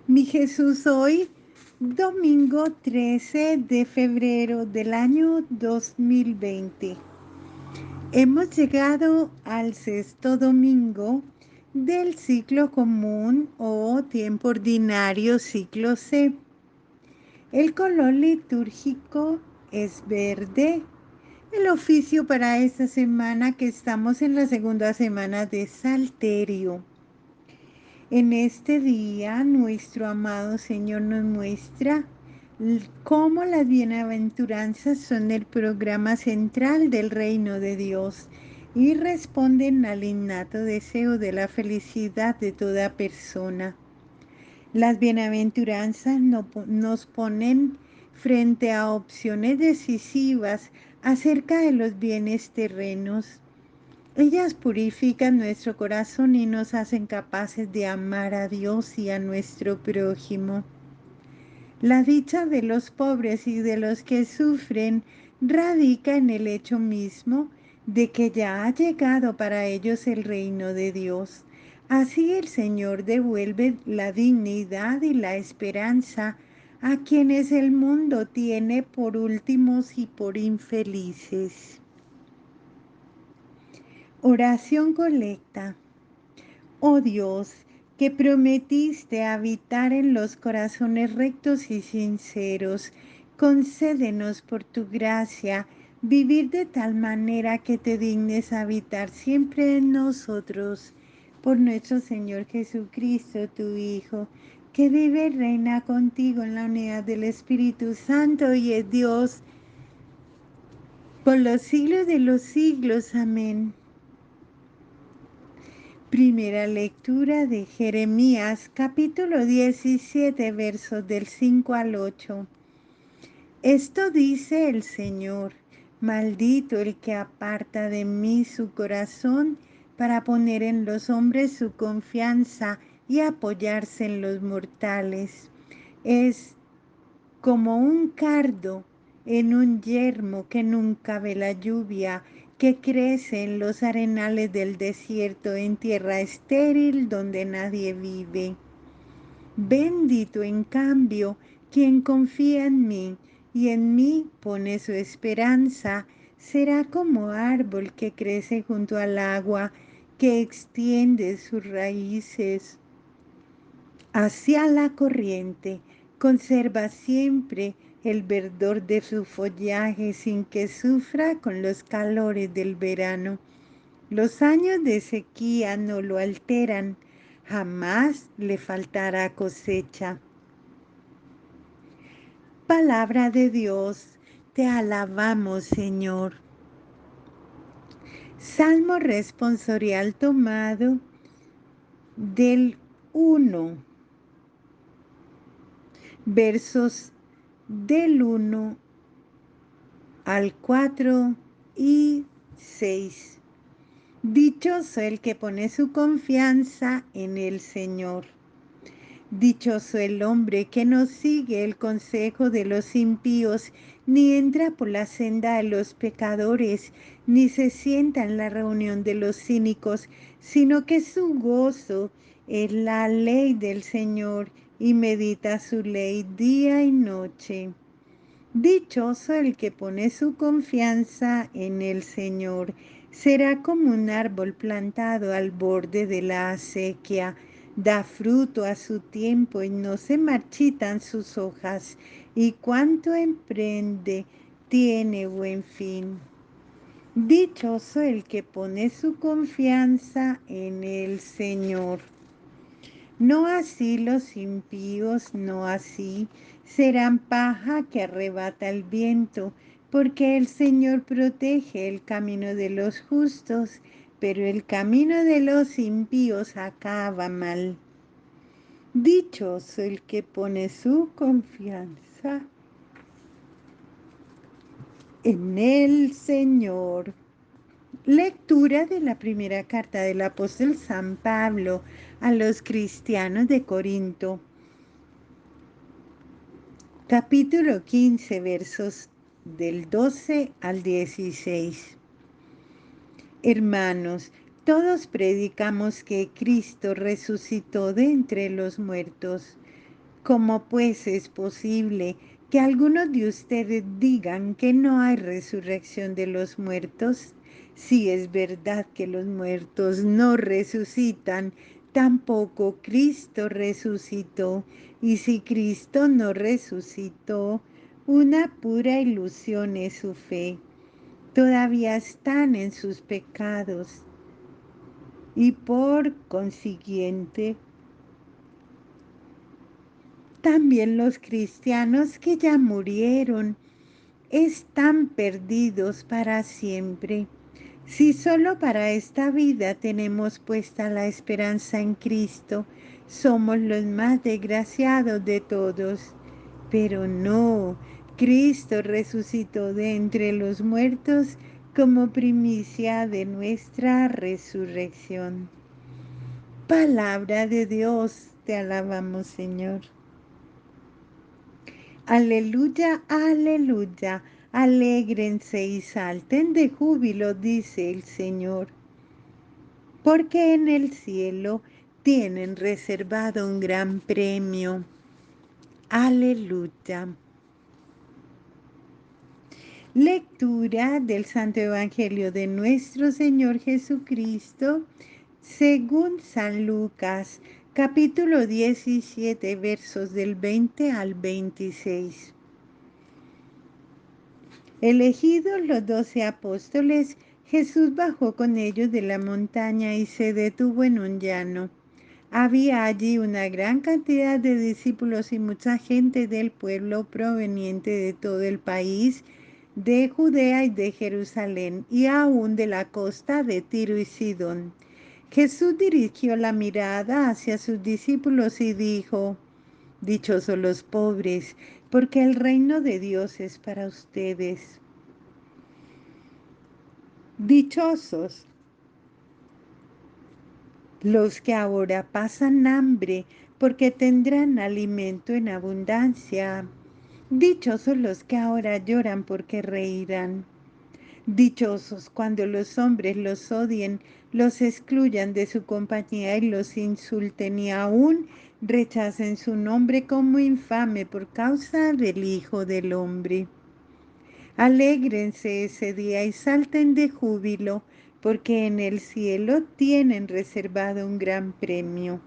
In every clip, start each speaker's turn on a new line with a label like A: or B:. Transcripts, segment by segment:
A: Mi Jesús, hoy, domingo 13 de febrero del año 2020. Hemos llegado al sexto domingo del ciclo común o tiempo ordinario ciclo C. El color litúrgico es verde. El oficio para esta semana, que estamos en la segunda semana de Salterio. En este día, nuestro amado Señor nos muestra cómo las bienaventuranzas son el programa central del reino de Dios y responden al innato deseo de la felicidad de toda persona. Las bienaventuranzas nos ponen frente a opciones decisivas acerca de los bienes terrenos. Ellas purifican nuestro corazón y nos hacen capaces de amar a Dios y a nuestro prójimo. La dicha de los pobres y de los que sufren radica en el hecho mismo de que ya ha llegado para ellos el reino de Dios. Así el Señor devuelve la dignidad y la esperanza a quienes el mundo tiene por últimos y por infelices. Oración colecta. Oh Dios, que prometiste habitar en los corazones rectos y sinceros, concédenos por tu gracia vivir de tal manera que te dignes habitar siempre en nosotros. Por nuestro Señor Jesucristo, tu Hijo, que vive y reina contigo en la unidad del Espíritu Santo y es Dios por los siglos de los siglos. Amén. Primera lectura de Jeremías, capítulo 17, versos del 5 al 8. Esto dice el Señor: maldito el que aparta de mí su corazón para poner en los hombres su confianza y apoyarse en los mortales. Es como un cardo en un yermo que nunca ve la lluvia, que crece en los arenales del desierto, en tierra estéril donde nadie vive. Bendito, en cambio, quien confía en mí y en mí pone su esperanza, será como árbol que crece junto al agua, que extiende sus raíces hacia la corriente, conserva siempre el verdor de su follaje sin que sufra con los calores del verano. Los años de sequía no lo alteran, jamás le faltará cosecha. Palabra de Dios, te alabamos, Señor. Salmo responsorial tomado del 1, versos del 1 al 4 y 6. Dichoso el que pone su confianza en el Señor. Dichoso el hombre que no sigue el consejo de los impíos, ni entra por la senda de los pecadores, ni se sienta en la reunión de los cínicos, sino que su gozo es la ley del Señor, y medita su ley día y noche. Dichoso el que pone su confianza en el Señor. Será como un árbol plantado al borde de la acequia. Da fruto a su tiempo y no se marchitan sus hojas. Y cuanto emprende, tiene buen fin. Dichoso el que pone su confianza en el Señor. No así los impíos, no así, serán paja que arrebata el viento, porque el Señor protege el camino de los justos, pero el camino de los impíos acaba mal. Dichoso el que pone su confianza en el Señor. Lectura de la primera carta del apóstol San Pablo a los cristianos de Corinto. Capítulo 15, versos del 12 al 16. Hermanos, todos predicamos que Cristo resucitó de entre los muertos. ¿Cómo pues es posible que algunos de ustedes digan que no hay resurrección de los muertos? Si es verdad que los muertos no resucitan, tampoco Cristo resucitó. Y si Cristo no resucitó, una pura ilusión es su fe. Todavía están en sus pecados y por consiguiente también los cristianos que ya murieron están perdidos para siempre. Si solo para esta vida tenemos puesta la esperanza en Cristo, somos los más desgraciados de todos. Pero no, Cristo resucitó de entre los muertos como primicia de nuestra resurrección. Palabra de Dios, te alabamos, Señor. Aleluya, aleluya, alégrense y salten de júbilo, dice el Señor, porque en el cielo tienen reservado un gran premio. Aleluya. Lectura del Santo Evangelio de nuestro Señor Jesucristo, según San Lucas, capítulo 17, versos del 20 al 26. Elegidos los 12 apóstoles, Jesús bajó con ellos de la montaña y se detuvo en un llano. Había allí una gran cantidad de discípulos y mucha gente del pueblo proveniente de todo el país, de Judea y de Jerusalén, y aún de la costa de Tiro y Sidón. Jesús dirigió la mirada hacia sus discípulos y dijo: Dichosos los pobres, porque el reino de Dios es para ustedes. Dichosos los que ahora pasan hambre, porque tendrán alimento en abundancia. Dichosos los que ahora lloran, porque reirán. Dichosos cuando los hombres los odien, los excluyan de su compañía y los insulten y aún rechacen su nombre como infame por causa del Hijo del Hombre. Alégrense ese día y salten de júbilo, porque en el cielo tienen reservado un gran premio.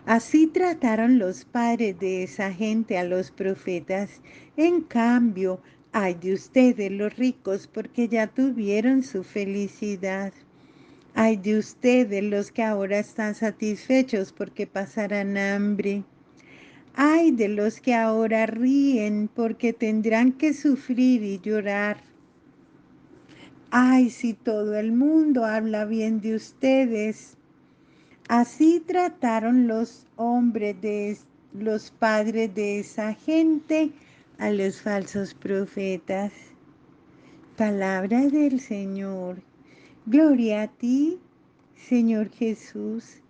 A: Así trataron los padres de esa gente a los profetas. En cambio, ay de ustedes los ricos, porque ya tuvieron su felicidad. Ay de ustedes los que ahora están satisfechos, porque pasarán hambre. Ay de los que ahora ríen, porque tendrán que sufrir y llorar. Ay, si todo el mundo habla bien de ustedes. Así trataron los hombres de los padres de esa gente a los falsos profetas. Palabra del Señor. Gloria a ti, Señor Jesús.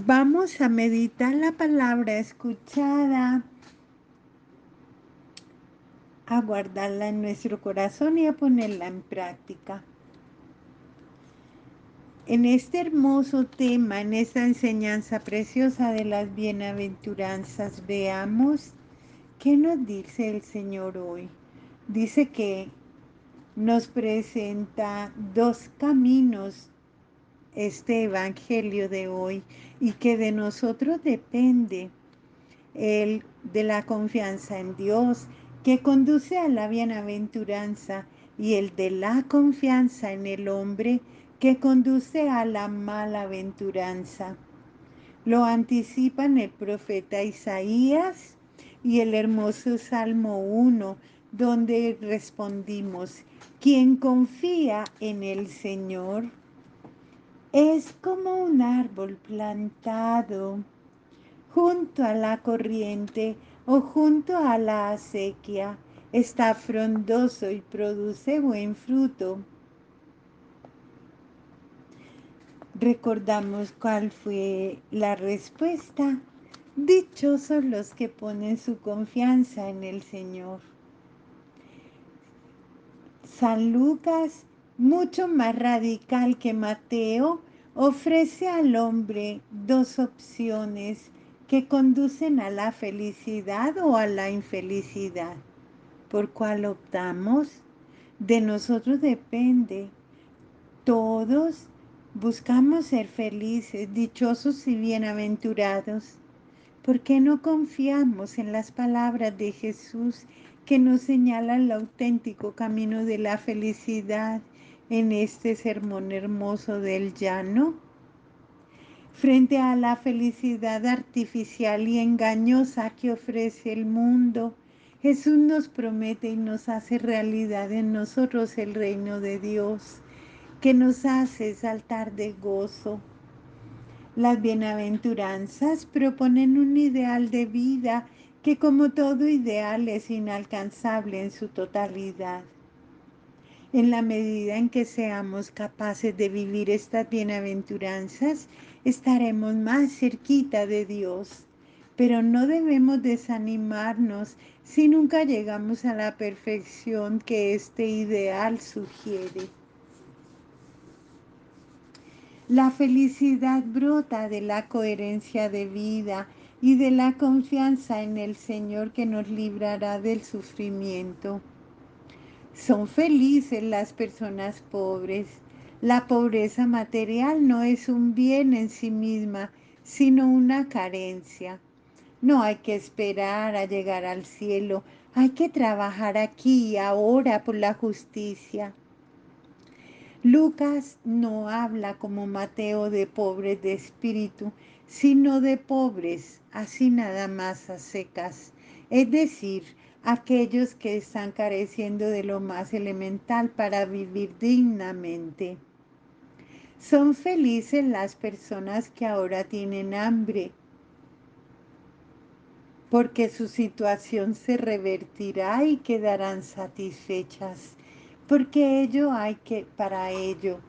A: Vamos a meditar la palabra escuchada, a guardarla en nuestro corazón y a ponerla en práctica. En este hermoso tema, en esta enseñanza preciosa de las bienaventuranzas, veamos qué nos dice el Señor hoy. Dice que nos presenta dos caminos este evangelio de hoy y que de nosotros depende el de la confianza en Dios, que conduce a la bienaventuranza, y el de la confianza en el hombre, que conduce a la malaventuranza. Lo anticipan el profeta Isaías y el hermoso Salmo 1, donde respondimos: quien confía en el Señor es como un árbol plantado junto a la corriente o junto a la acequia. Está frondoso y produce buen fruto. Recordamos cuál fue la respuesta. Dichosos los que ponen su confianza en el Señor. San Lucas mucho más radical que Mateo, ofrece al hombre dos opciones que conducen a la felicidad o a la infelicidad. ¿Por cuál optamos? De nosotros depende. Todos buscamos ser felices, dichosos y bienaventurados. ¿Por qué no confiamos en las palabras de Jesús que nos señalan el auténtico camino de la felicidad en este sermón hermoso del llano? Frente a la felicidad artificial y engañosa que ofrece el mundo, Jesús nos promete y nos hace realidad en nosotros el reino de Dios, que nos hace saltar de gozo. Las bienaventuranzas proponen un ideal de vida que, como todo ideal, es inalcanzable en su totalidad. En la medida en que seamos capaces de vivir estas bienaventuranzas, estaremos más cerquita de Dios. Pero no debemos desanimarnos si nunca llegamos a la perfección que este ideal sugiere. La felicidad brota de la coherencia de vida y de la confianza en el Señor que nos librará del sufrimiento. Son felices las personas pobres. La pobreza material no es un bien en sí misma, sino una carencia. No hay que esperar a llegar al cielo, hay que trabajar aquí y ahora por la justicia. Lucas no habla como Mateo de pobres de espíritu, sino de pobres, así nada más a secas, es decir, aquellos que están careciendo de lo más elemental para vivir dignamente. Son felices las personas que ahora tienen hambre, porque su situación se revertirá y quedarán satisfechas, porque para ello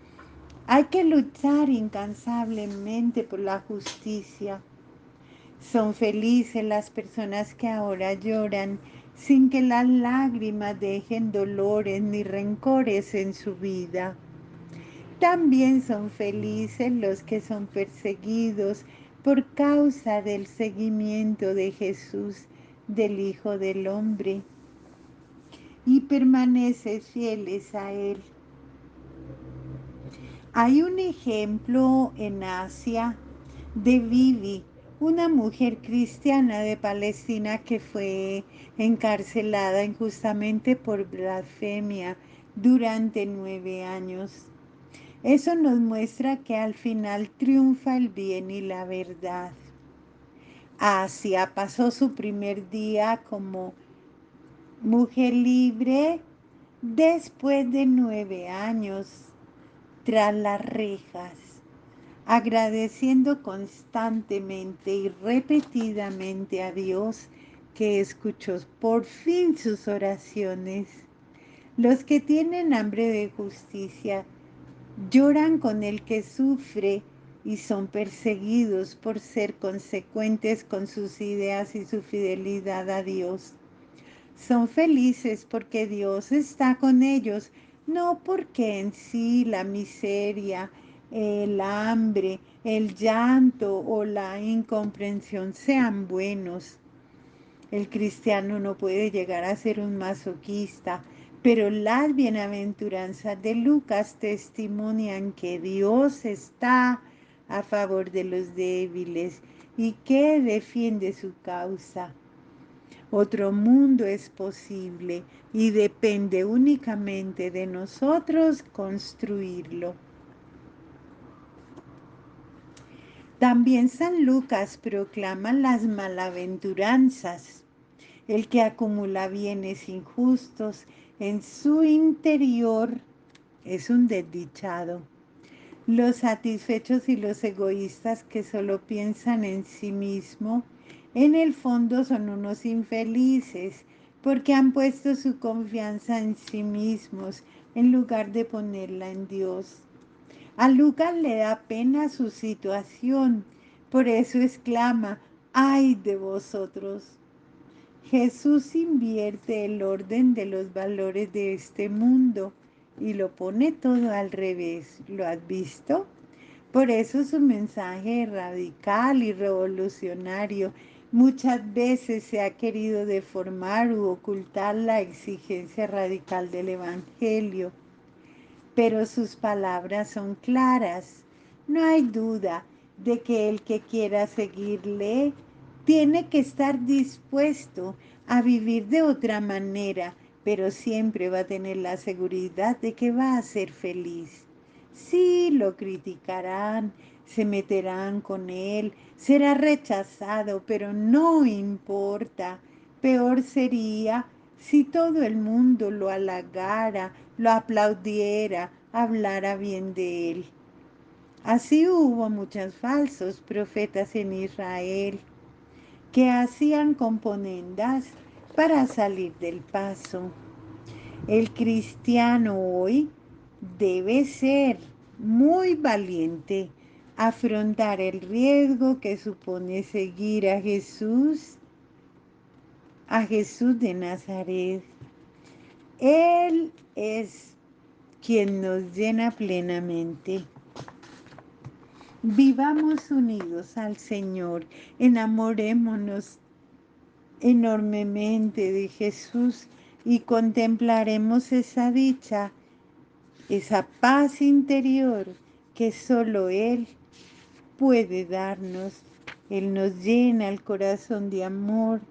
A: hay que luchar incansablemente por la justicia. Son felices las personas que ahora lloran sin que las lágrimas dejen dolores ni rencores en su vida. También son felices los que son perseguidos por causa del seguimiento de Jesús, del Hijo del Hombre, y permanecen fieles a Él. Hay un ejemplo en Asia de Vivi, una mujer cristiana de Palestina que fue encarcelada injustamente por blasfemia durante 9 años. Eso nos muestra que al final triunfa el bien y la verdad. Asia pasó su primer día como mujer libre después de 9 años tras las rejas, agradeciendo constantemente y repetidamente a Dios que escuchó por fin sus oraciones. Los que tienen hambre de justicia lloran con el que sufre y son perseguidos por ser consecuentes con sus ideas y su fidelidad a Dios. Son felices porque Dios está con ellos, no porque en sí la miseria, el hambre, el llanto o la incomprensión sean buenos. El cristiano no puede llegar a ser un masoquista, pero las bienaventuranzas de Lucas testimonian que Dios está a favor de los débiles y que defiende su causa. Otro mundo es posible y depende únicamente de nosotros construirlo. También San Lucas proclama las malaventuranzas. El que acumula bienes injustos en su interior es un desdichado. Los satisfechos y los egoístas que solo piensan en sí mismo, en el fondo son unos infelices porque han puesto su confianza en sí mismos en lugar de ponerla en Dios. A Lucas le da pena su situación, por eso exclama, ¡ay de vosotros! Jesús invierte el orden de los valores de este mundo y lo pone todo al revés. ¿Lo has visto? Por eso su mensaje es radical y revolucionario. Muchas veces se ha querido deformar u ocultar la exigencia radical del Evangelio, pero sus palabras son claras. No hay duda de que el que quiera seguirle tiene que estar dispuesto a vivir de otra manera, pero siempre va a tener la seguridad de que va a ser feliz. Sí, lo criticarán, se meterán con él, será rechazado, pero no importa. Peor sería si todo el mundo lo halagara, lo aplaudiera, hablara bien de él. Así hubo muchos falsos profetas en Israel que hacían componendas para salir del paso. El cristiano hoy debe ser muy valiente, afrontar el riesgo que supone seguir a Jesús de Nazaret. Él es quien nos llena plenamente. Vivamos unidos al Señor, enamorémonos enormemente de Jesús y contemplaremos esa dicha, esa paz interior que solo Él puede darnos. Él nos llena el corazón de amor,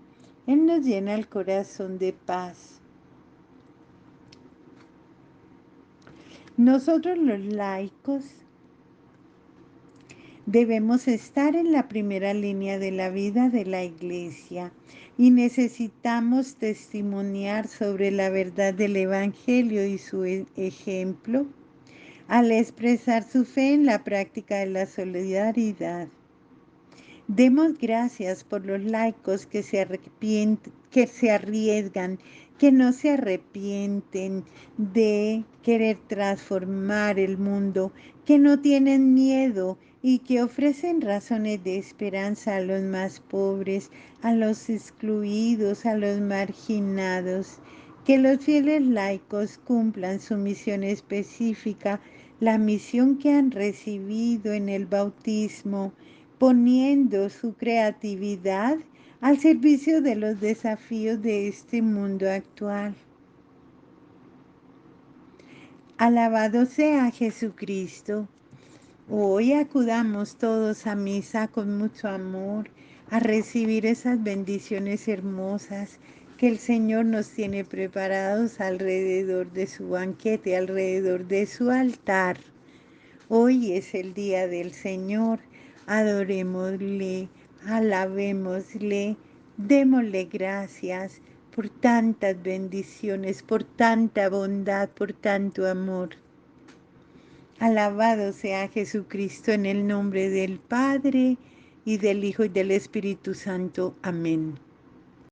A: Él nos llena el corazón de paz. Nosotros los laicos debemos estar en la primera línea de la vida de la Iglesia y necesitamos testimoniar sobre la verdad del Evangelio y su ejemplo al expresar su fe en la práctica de la solidaridad. Demos gracias por los laicos que se arriesgan, que no se arrepienten de querer transformar el mundo, que no tienen miedo y que ofrecen razones de esperanza a los más pobres, a los excluidos, a los marginados. Que los fieles laicos cumplan su misión específica, la misión que han recibido en el bautismo, poniendo su creatividad al servicio de los desafíos de este mundo actual. Alabado sea Jesucristo. Hoy acudamos todos a misa con mucho amor, a recibir esas bendiciones hermosas que el Señor nos tiene preparados alrededor de su banquete, alrededor de su altar. Hoy es el día del Señor, adorémosle, alabémosle, démosle gracias por tantas bendiciones, por tanta bondad, por tanto amor. Alabado sea Jesucristo en el nombre del Padre, y del Hijo, y del Espíritu Santo. Amén.